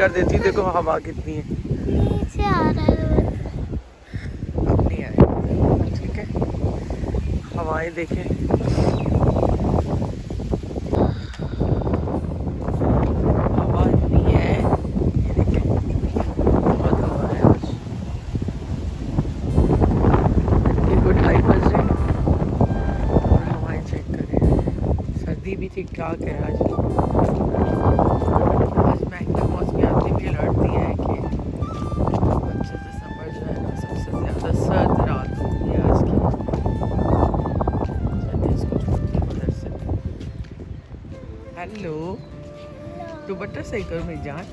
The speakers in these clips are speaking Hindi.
कर देती हूँ। देखो हवा कितनी है, नीचे आ रहा है। अब नहीं आएगा, ठीक है। हवाएं देखें, हवा इतनी है, ये देखें बहुत हवा है आज। ये को 2:30 बज रहे हैं और हवाएं चेक करें। सर्दी भी ठीक ठाक है आज। आज महंगा मौसमी आदमी भी अलर्ट दिया है कि 25 दिसंबर जो है ना सबसे ज़्यादा सर्द रात होगी आज की। चलिए इसको छोड़ती हूँ उधर से। हेलो, दुपट्टा सही करो मेरी जान।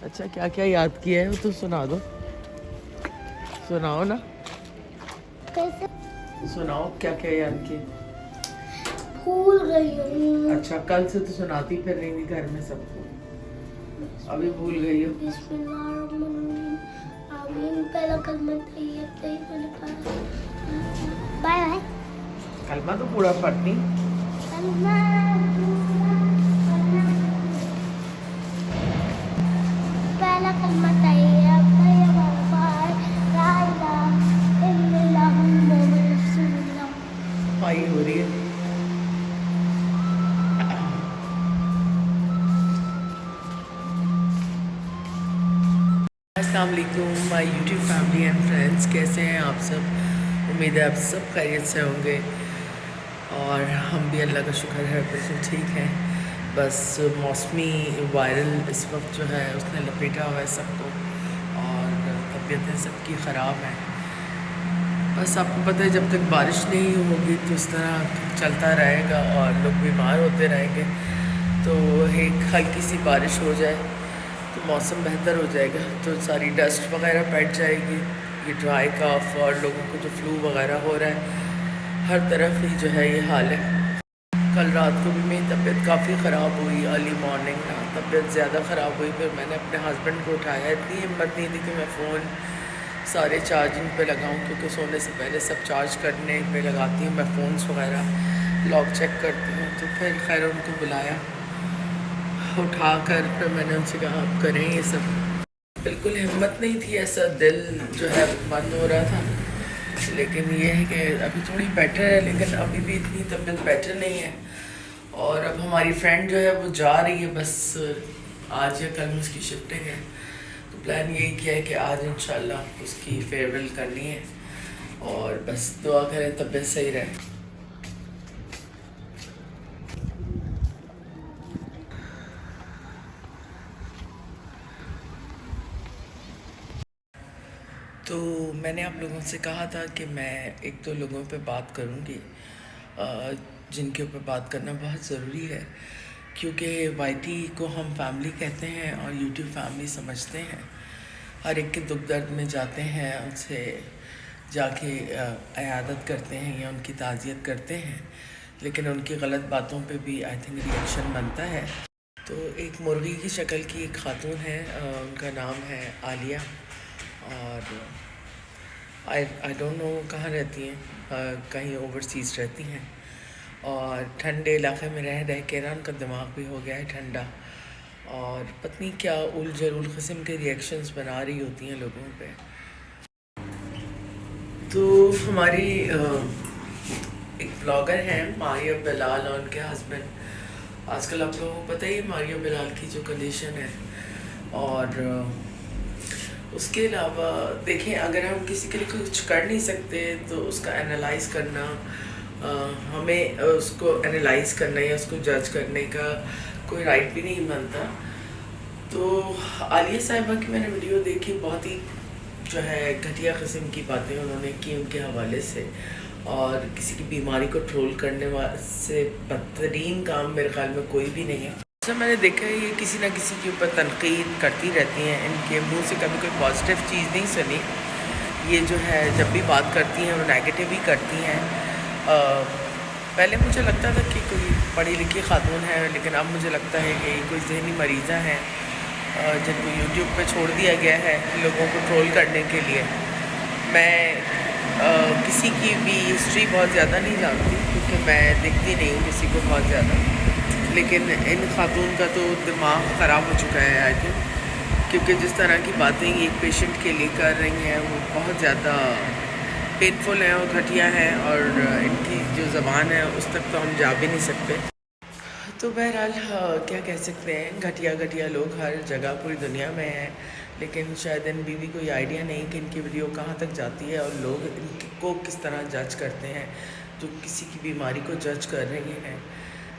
अच्छा क्या क्या याद किया है वो तो सुना दो, सुनाओ ना, कैसे सुनाओ क्या क्या याद किए। भूल गई हूँ। अच्छा कल से तो सुनाती फिर रही थी घर में सबको, अभी भूल गई हो। बिस्मिल्लाहिर्रहमानिर्रहीम। आमीन। पहला कलमा तैयब तैयब मैंने पढ़ा। Bye bye. कलमा तो पूरा पढ़नी। कलमा पहला कलमा तैयब तैयब अल्फाज ला इलाहा इल्लल्लाह मुहम्मदुर रसूलुल्लाह। पाई हो रही है। अस्सलाम वालेकुम my YouTube family and friends, कैसे हैं आप सब। उम्मीद है आप सब खैरियत से होंगे और हम भी अल्लाह का शुक्र है बिल्कुल ठीक है। बस मौसमी वायरल इस वक्त जो है उसने लपेटा हुआ है सबको और तबीयतें सबकी ख़राब हैं। बस आपको पता है जब तक बारिश नहीं होगी तो इस तरह चलता रहेगा और लोग बीमार होते रहेंगे। तो एक हल्की सी बारिश हो जाए तो मौसम बेहतर हो जाएगा, तो सारी डस्ट वगैरह बैठ जाएगी, ये ड्राई कफ और लोगों को जो फ्लू वगैरह हो रहा है हर तरफ ही जो है ये हाल है। कल रात को भी मेरी तबीयत काफ़ी ख़राब हुई, अर्ली मॉर्निंग ना तबीयत ज़्यादा ख़राब हुई। फिर मैंने अपने हस्बैंड को उठाया, इतनी हिम्मत नहीं थी कि मैं फ़ोन सारे चार्जिंग पे लगाऊं क्योंकि सोने से पहले सब चार्ज करने पे लगाती हूँ मैं, फ़ोन्स वगैरह लॉक चेक करती हूँ। तो फिर खैर उनको बुलाया, उठा कर फिर मैंने उनसे कहा आप करें ये सब। बिल्कुल हिम्मत नहीं थी, ऐसा दिल जो है बंद हो रहा था। लेकिन ये है कि अभी थोड़ी बेटर है, लेकिन अभी भी इतनी तबीयत बेटर नहीं है। और अब हमारी फ्रेंड जो है वो जा रही है, बस आज या कल उसकी शिफ्टिंग है। तो प्लान यही किया है कि आज इंशाल्लाह उसकी फेयरवेल करनी है और बस दुआ करें तबीयत सही रहे। तो मैंने आप लोगों से कहा था कि मैं एक दो लोगों पे बात करूँगी जिनके ऊपर बात करना बहुत ज़रूरी है, क्योंकि वाईटी को हम फैमिली कहते हैं और यूट्यूब फैमिली समझते हैं। हर एक के दुख दर्द में जाते हैं, उनसे जाके इयादत करते हैं या उनकी ताज़ियत करते हैं, लेकिन उनकी गलत बातों पे भी आई थिंक रिएक्शन बनता है। तो एक मुर्गी की शक्ल की एक खातून है, उनका नाम है आलिया और आई डोंट नो कहाँ रहती हैं, कहीं ओवरसीज़ रहती हैं और ठंडे इलाके में रह रह के ना उनका दिमाग भी हो गया है ठंडा और पत्नी क्या उल जरूल किस्म के रिएक्शंस बना रही होती हैं लोगों पे। तो हमारी एक ब्लॉगर हैं मारिया बिलाल और उनके हस्बैंड। आजकल आप लोगों को पता ही मारिया बिलाल की जो कंडीशन है, और उसके अलावा देखें अगर हम किसी के लिए कुछ कर नहीं सकते तो उसका एनालाइज़ करना, हमें उसको एनालाइज़ करना या उसको जज करने का कोई राइट भी नहीं बनता। तो आलिया साहिबा की मैंने वीडियो देखी, बहुत ही जो है घटिया किस्म की बातें उन्होंने की उनके हवाले से, और किसी की बीमारी को ट्रोल करने से बदतरीन काम मेरे ख्याल में कोई भी नहीं है। अच्छा मैंने देखा है ये किसी ना किसी के ऊपर तनकीद करती रहती हैं, इनके मुंह से कभी कोई पॉजिटिव चीज़ नहीं सुनी। ये जो है जब भी बात करती हैं वो नेगेटिव ही करती हैं। पहले मुझे लगता था कि कोई पढ़ी लिखी खातून है, लेकिन अब मुझे लगता है कि कोई जहनी मरीज़ा हैं जिनको यूट्यूब पे छोड़ दिया गया है लोगों को ट्रोल करने के लिए। मैं किसी की भी हिस्ट्री बहुत ज़्यादा नहीं जानती क्योंकि मैं देखती नहीं हूँ किसी को बहुत ज़्यादा, लेकिन इन खातून का तो दिमाग ख़राब हो चुका है आई थिंक। क्योंकि जिस तरह की बातें ये एक पेशेंट के लिए कर रही हैं वो बहुत ज़्यादा पेनफुल हैं और घटिया हैं, और इनकी जो ज़बान है उस तक तो हम जा भी नहीं सकते। तो बहरहाल क्या कह सकते हैं, घटिया घटिया लोग हर जगह पूरी दुनिया में हैं, लेकिन शायद इन भी कोई आइडिया नहीं कि इनकी वीडियो कहाँ तक जाती है और लोग इनको किस तरह जज करते हैं जो किसी की बीमारी को जज कर रही हैं।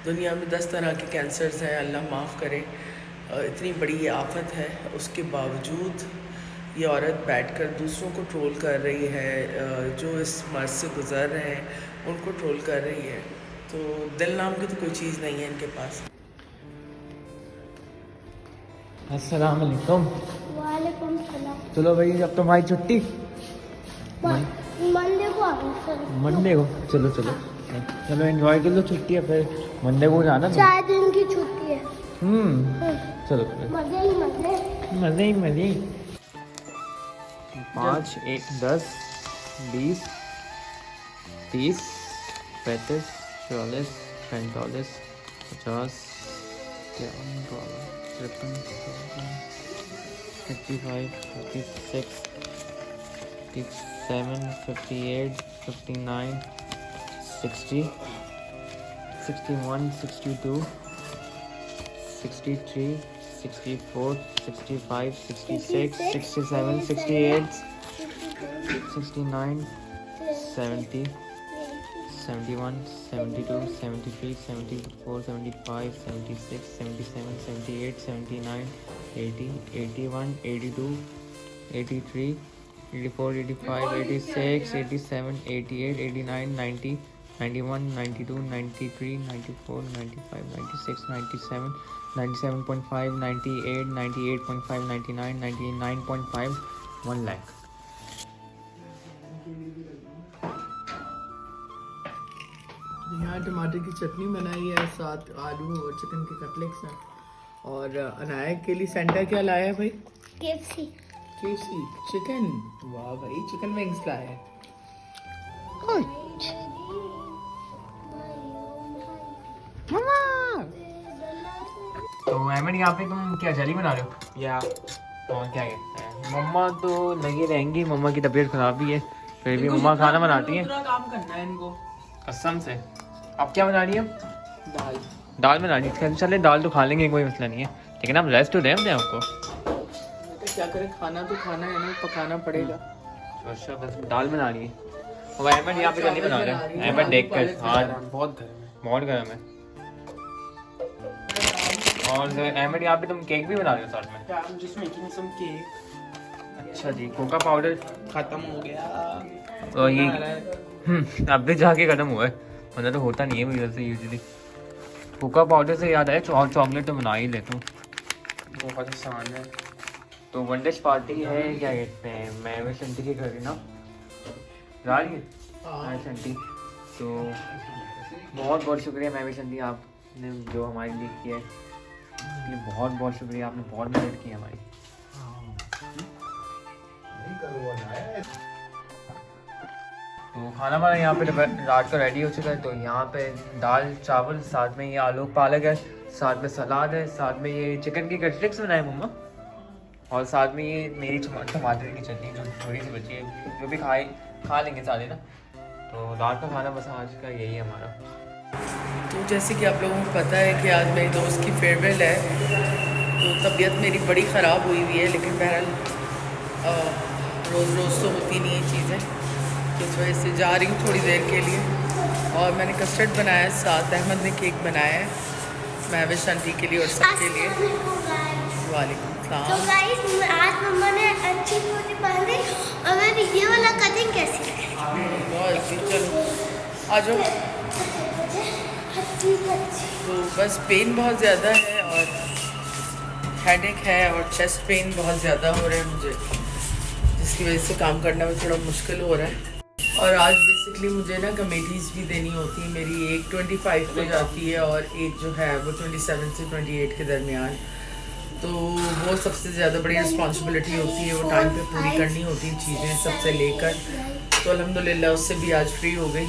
दुनिया में 10 तरह के कैंसर्स हैं, अल्लाह माफ़ करे, इतनी बड़ी आफत है, उसके बावजूद ये औरत बैठकर दूसरों को ट्रोल कर रही है, जो इस मर्ज से गुज़र रहे हैं उनको ट्रोल कर रही है। तो दिल नाम की तो कोई चीज़ नहीं है इनके पास। अस्सलाम वालेकुम। वालेकुम सलाम। चलो भाई, अब तुम्हारी छुट्टी मंडे को आऊँ सर। मंडे को? चलो चलो चलो, एंजॉय कर लो, छुट्टी है, फिर मंडे को जाना। 4 दिन की छुट्टी है। चलो मजे ही मजे। मजे ही मजे। 5, 1, 10, 20, 30, 35, 40, 45, 50, 53, 55, 56, 57, 58, 59, 60, 61, 62, 63, 64, 65, 66, 67, 68, 69, 70, 71, 72, 73, 74, 75, 76, 77, 78, 79, 80, 81, 82, 83, 84, 85, 86, 87, 88, 89, 90, 91, 92, 93, 94, 95, 96, 97, 97.5, 98, 98.5, 99, 99.5, 1 lakh। यहाँ टमाटर की चटनी बनाई है, साथ आलू और चिकन के कटलेट्स हैं, और अनाया के लिए सेंटा क्या लाया है भाई? KFC। केसी चिकन। वाह भाई, चिकन विंग्स लाया है। तो अहमद, यहाँ पे तुम क्या जली बना रहे हो या और क्या कहते हैं? मम्मा तो लगी रहेंगी, मम्मा की तबीयत खराब भी है, फिर भी मम्मा खाना बनाती है। पूरा काम करना है इनको कसम से। अब क्या बना रही है? दाल। दाल बना रही है। चले, दाल तो खा लेंगे, कोई मसला नहीं है, लेकिन आप रेस्ट तो दें अपने आपको। तो क्या करें, खाना तो खाना है ना, पकाना पड़ेगा। अच्छा, बस दाल बना रही है। और अहमद यहाँ पे जल्दी बना रहे हैं। अहमद देख कर, हाँ बहुत गर्म है। बहुत गर्म है। और अहमद यहाँ पे तुम केक भी बना रहे हो साथ में? I'm just making some cake। अच्छा जी। कोका पाउडर खत्म हो गया। और ये अब भी जाके खत्म हुआ है, मतलब तो होता नहीं है मुझे से यूजुअली। कोका पाउडर से याद आया, चॉकलेट तो बना ही लेता हूँ, बहुत आसान है। तो वन डिश पार्टी है, क्या कहते हैं, मैं वे शंटी के घर ना जा रही है शंटी। तो बहुत बहुत शुक्रिया मैं वे शंटी, आपने जो हमारे लिए किया है उसके लिए बहुत बहुत शुक्रिया, आपने बहुत मदद की हमारी। तो खाना वाना यहाँ पे रात का रेडी हो चुका है। तो यहाँ पे दाल चावल, साथ में ये आलू पालक है, साथ में सलाद है, साथ में ये चिकन की कटलेट्स बनाए मम्मा, और साथ में ये मेरी टमाटर की चटनी जो थोड़ी सी बची है, जो भी खा लेंगे सारे ना। तो रात का खाना बस आज का यही है हमारा। तो जैसे कि आप लोगों को पता है कि आज मेरी दोस्त की फेयरवेल है, तो तबीयत मेरी बड़ी ख़राब हुई हुई है, लेकिन बहरहाल रोज़ रोज़ तो होती नहीं है चीज़ें, तो इस वजह से जा रही हूँ थोड़ी देर के लिए। और मैंने कस्टर्ड बनाया है, साथ अहमद ने केक बनाया है महविश आंटी के लिए और सबके लिए। वालेकुम तो सलाम। गाइस, आज मम्मा ने अच्छी कुर्ती पहन ली और मैं ये वाला कटिंग कैसी लगी? बहुत अच्छी। चलो आ जाओ। तो बस पेन बहुत ज़्यादा है और हेडेक है और चेस्ट पेन बहुत ज़्यादा हो रहा है मुझे, जिसकी वजह से काम करना में थोड़ा मुश्किल हो रहा है। और आज बेसिकली मुझे ना कमेटीज़ भी देनी होती है, मेरी एक 25 को जाती है और एक जो है वो 27 से 28 के दरमियान। तो वो सबसे ज़्यादा बड़ी रिस्पॉन्सिबिलिटी होती है, वो टाइम पे पूरी करनी होती हैं चीज़ें सबसे लेकर। तो अल्हम्दुलिल्लाह उससे भी आज फ्री हो गई।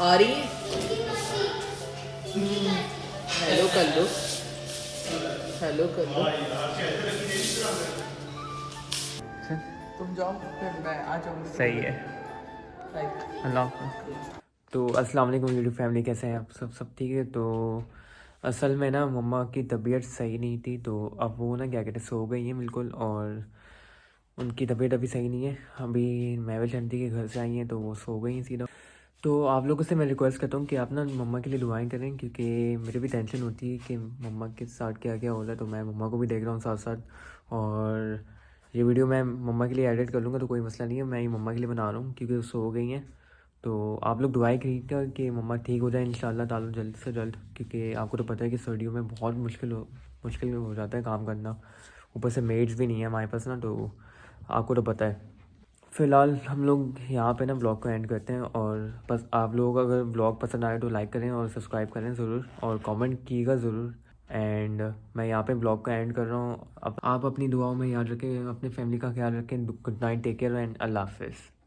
आ रही है? हेलो कर लो, हेलो कर लो। तुम जाओ फिर मैं आ जाऊँगी। सही है। अल्लाह हाफ़िज़। तो अस्सलाम वालेकुम यूट्यूब फैमिली, कैसे हैं आप सब ठीक है। तो असल में ना मम्मा की तबीयत सही नहीं थी, तो अब वो ना क्या कहते हैं सो गई हैं बिल्कुल, और उनकी तबीयत अभी सही नहीं है। अभी महविल आंटी के घर से आई हैं तो वो सो गई हैं सीधा। तो आप लोगों से मैं रिक्वेस्ट करता हूँ कि आप ना मम्मा के लिए दुआएं करें, क्योंकि मेरे भी टेंशन होती है कि मम्मा के साथ क्या क्या हो रहा है। तो मैं मम्मा को भी देख रहा हूँ साथ साथ, और ये वीडियो मैं मम्मा के लिए एडिट कर लूँगा तो कोई मसला नहीं है। मैं ही मम्मा के लिए बना रहा हूँ क्योंकि वो सो गई हैं। तो आप लोग दुआएं करिएगा कि मम्मा ठीक हो जाए इंशाल्लाह ताला जल्द से जल्द, क्योंकि आपको तो पता है कि सर्दियों में बहुत मुश्किल हो जाता है काम करना। ऊपर से मेड्स भी नहीं है हमारे पास ना, तो आपको तो पता है। फ़िलहाल हम लोग यहाँ पे ना ब्लॉग को एंड करते हैं, और बस आप लोग अगर ब्लॉग पसंद आए तो लाइक करें और सब्सक्राइब करें ज़रूर, और कमेंट कीजिएगा ज़रूर। एंड मैं यहाँ पे ब्लॉग को एंड कर रहा हूँ। अब आप अपनी दुआओं में याद रखें, अपनी फैमिली का ख्याल रखें। Good night, take care and अल्लाह हाफ़िज़।